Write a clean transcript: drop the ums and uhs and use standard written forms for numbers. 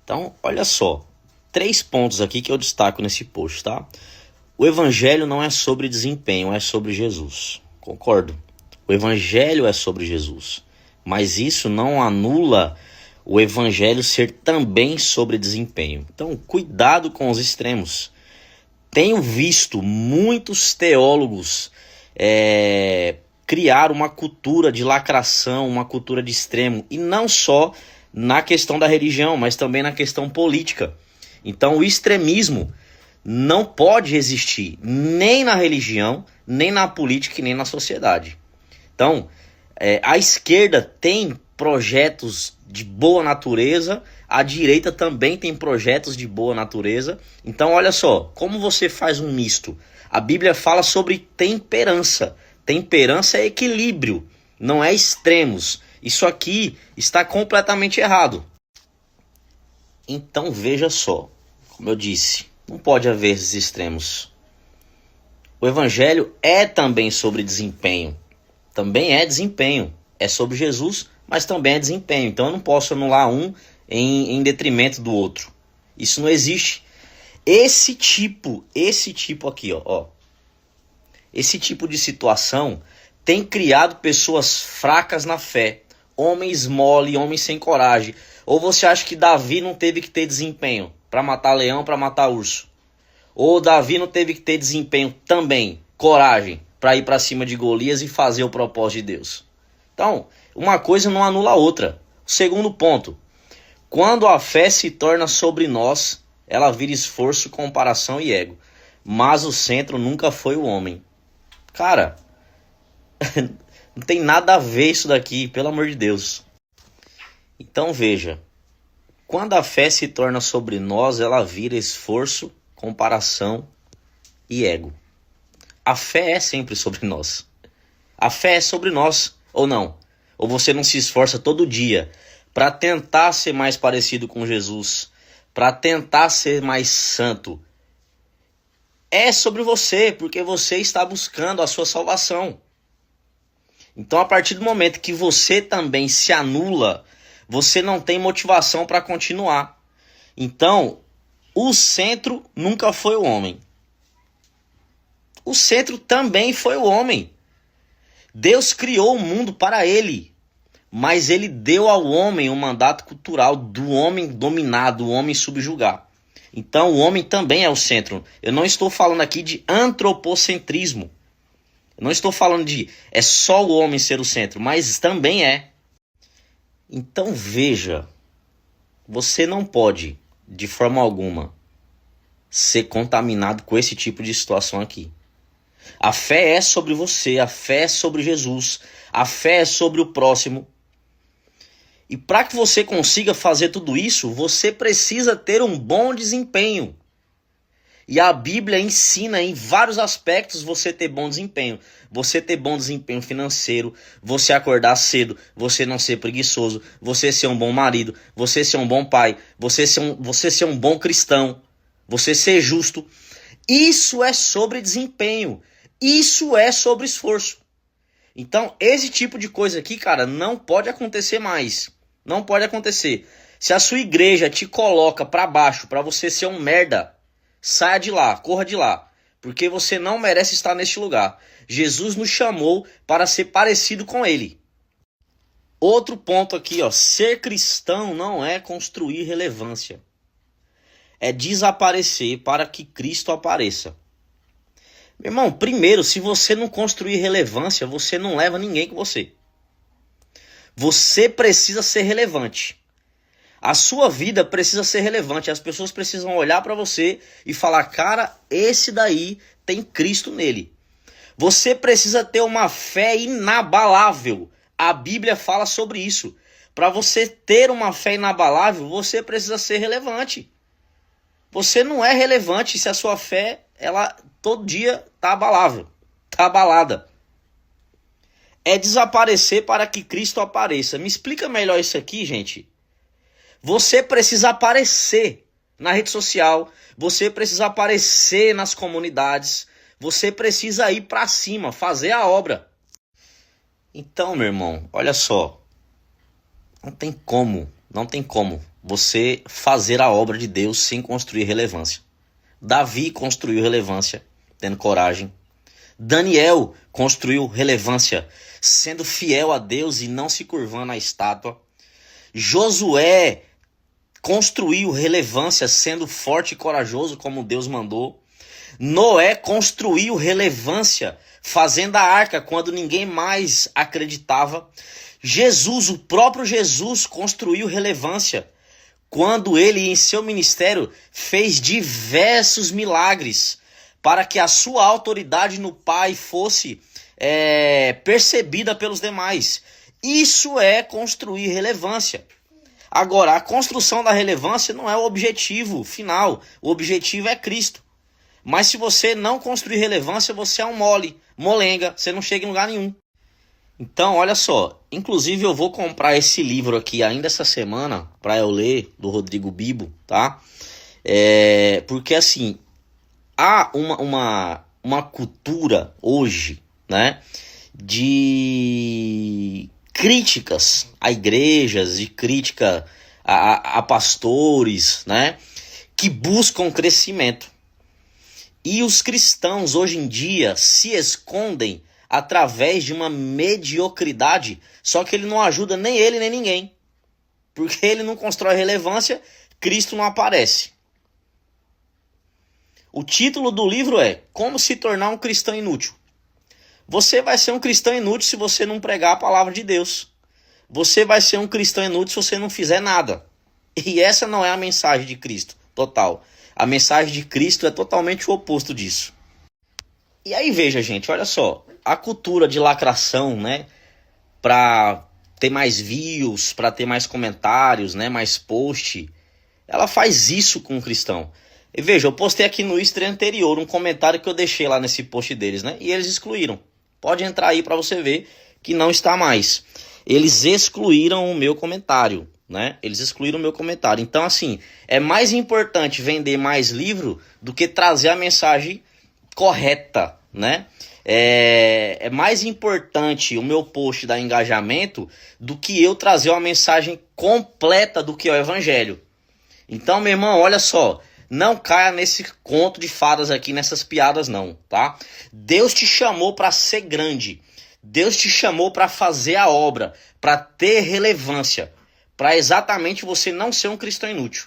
Então, olha só, 3 pontos aqui que eu destaco nesse post, tá? O evangelho não é sobre desempenho, é sobre Jesus. Concordo. O evangelho é sobre Jesus. Mas isso não anula o evangelho ser também sobre desempenho. Então, cuidado com os extremos. Tenho visto muitos teólogos criar uma cultura de lacração, uma cultura de extremo. E não só na questão da religião, mas também na questão política. Então, o extremismo não pode existir nem na religião, nem na política e nem na sociedade. Então, a esquerda tem projetos de boa natureza, a direita também tem projetos de boa natureza. Então, olha só, como você faz um misto? A Bíblia fala sobre temperança. Temperança é equilíbrio, não é extremos. Isso aqui está completamente errado. Então, veja só, como eu disse, não pode haver esses extremos. O evangelho é também sobre desempenho. Também é desempenho. É sobre Jesus, mas também é desempenho. Então eu não posso anular um em detrimento do outro. Isso não existe. Esse tipo aqui, ó. Esse tipo de situação tem criado pessoas fracas na fé. Homens mole, homens sem coragem. Ou você acha que Davi não teve que ter desempenho para matar leão, para matar urso? Ou Davi não teve que ter desempenho também, coragem, para ir para cima de Golias e fazer o propósito de Deus? Então, uma coisa não anula a outra. Segundo ponto, quando a fé se torna sobre nós, ela vira esforço, comparação e ego. Mas o centro nunca foi o homem. Cara, não tem nada a ver isso daqui, pelo amor de Deus. Então veja, quando a fé se torna sobre nós, ela vira esforço, comparação e ego. A fé é sempre sobre nós. A fé é sobre nós, ou não? Ou você não se esforça todo dia para tentar ser mais parecido com Jesus, para tentar ser mais santo? É sobre você, porque você está buscando a sua salvação. Então, a partir do momento que você também se anula, você não tem motivação para continuar. Então, o centro nunca foi o homem. O centro também foi o homem. Deus criou o mundo para ele, mas ele deu ao homem um mandato cultural do homem dominar, do homem subjugar. Então, o homem também é o centro. Eu não estou falando aqui de antropocentrismo. Eu não estou falando de é só o homem ser o centro, mas também é. Então veja, você não pode, de forma alguma, ser contaminado com esse tipo de situação aqui. A fé é sobre você, a fé é sobre Jesus, a fé é sobre o próximo. E para que você consiga fazer tudo isso, você precisa ter um bom desempenho. E a Bíblia ensina em vários aspectos você ter bom desempenho. Você ter bom desempenho financeiro, você acordar cedo, você não ser preguiçoso, você ser um bom marido, você ser um bom pai, você ser um bom cristão, você ser justo. Isso é sobre desempenho. Isso é sobre esforço. Então, esse tipo de coisa aqui, cara, não pode acontecer mais. Não pode acontecer. Se a sua igreja te coloca para baixo para você ser um merda, saia de lá, corra de lá, porque você não merece estar neste lugar. Jesus nos chamou para ser parecido com ele. Outro ponto aqui, ó, ser cristão não é construir relevância. É desaparecer para que Cristo apareça. Meu irmão, primeiro, se você não construir relevância, você não leva ninguém com você. Você precisa ser relevante. A sua vida precisa ser relevante. As pessoas precisam olhar para você e falar, cara, esse daí tem Cristo nele. Você precisa ter uma fé inabalável. A Bíblia fala sobre isso. Para você ter uma fé inabalável, você precisa ser relevante. Você não é relevante se a sua fé, ela todo dia tá abalável, tá abalada. É desaparecer para que Cristo apareça. Me explica melhor isso aqui, gente. Você precisa aparecer na rede social, você precisa aparecer nas comunidades, você precisa ir para cima, fazer a obra. Então, meu irmão, olha só, não tem como você fazer a obra de Deus sem construir relevância. Davi construiu relevância, tendo coragem. Daniel construiu relevância, sendo fiel a Deus e não se curvando à estátua. Josué construiu relevância, sendo forte e corajoso como Deus mandou. Noé construiu relevância, fazendo a arca quando ninguém mais acreditava. Jesus, o próprio Jesus, construiu relevância quando ele, em seu ministério, fez diversos milagres para que a sua autoridade no Pai fosse percebida pelos demais. Isso é construir relevância. Agora, a construção da relevância não é o objetivo final. O objetivo é Cristo. Mas se você não construir relevância, você é um molenga, você não chega em lugar nenhum. Então, olha só, inclusive eu vou comprar esse livro aqui ainda essa semana, para eu ler, do Rodrigo Bibo, tá? Porque assim, há uma cultura hoje, né, de críticas a igrejas, de crítica a pastores, né, que buscam crescimento. E os cristãos hoje em dia se escondem através de uma mediocridade, só que ele não ajuda nem ele nem ninguém. Porque ele não constrói relevância, Cristo não aparece. O título do livro é Como se tornar um cristão inútil. Você vai ser um cristão inútil se você não pregar a palavra de Deus. Você vai ser um cristão inútil se você não fizer nada. E essa não é a mensagem de Cristo, total. A mensagem de Cristo é totalmente o oposto disso. E aí veja, gente, olha só. A cultura de lacração, né? Para ter mais views, para ter mais comentários, né? Mais post. Ela faz isso com o cristão. E veja, eu postei aqui no History anterior um comentário que eu deixei lá nesse post deles, né? E eles excluíram. Pode entrar aí para você ver que não está mais. Eles excluíram o meu comentário, né? Eles excluíram o meu comentário. Então, assim, é mais importante vender mais livro do que trazer a mensagem correta, né? É mais importante o meu post dar engajamento do que eu trazer uma mensagem completa do que é o evangelho. Então, meu irmão, olha só. Não caia nesse conto de fadas aqui, nessas piadas não, tá? Deus te chamou para ser grande. Deus te chamou para fazer a obra, para ter relevância, para exatamente você não ser um cristão inútil.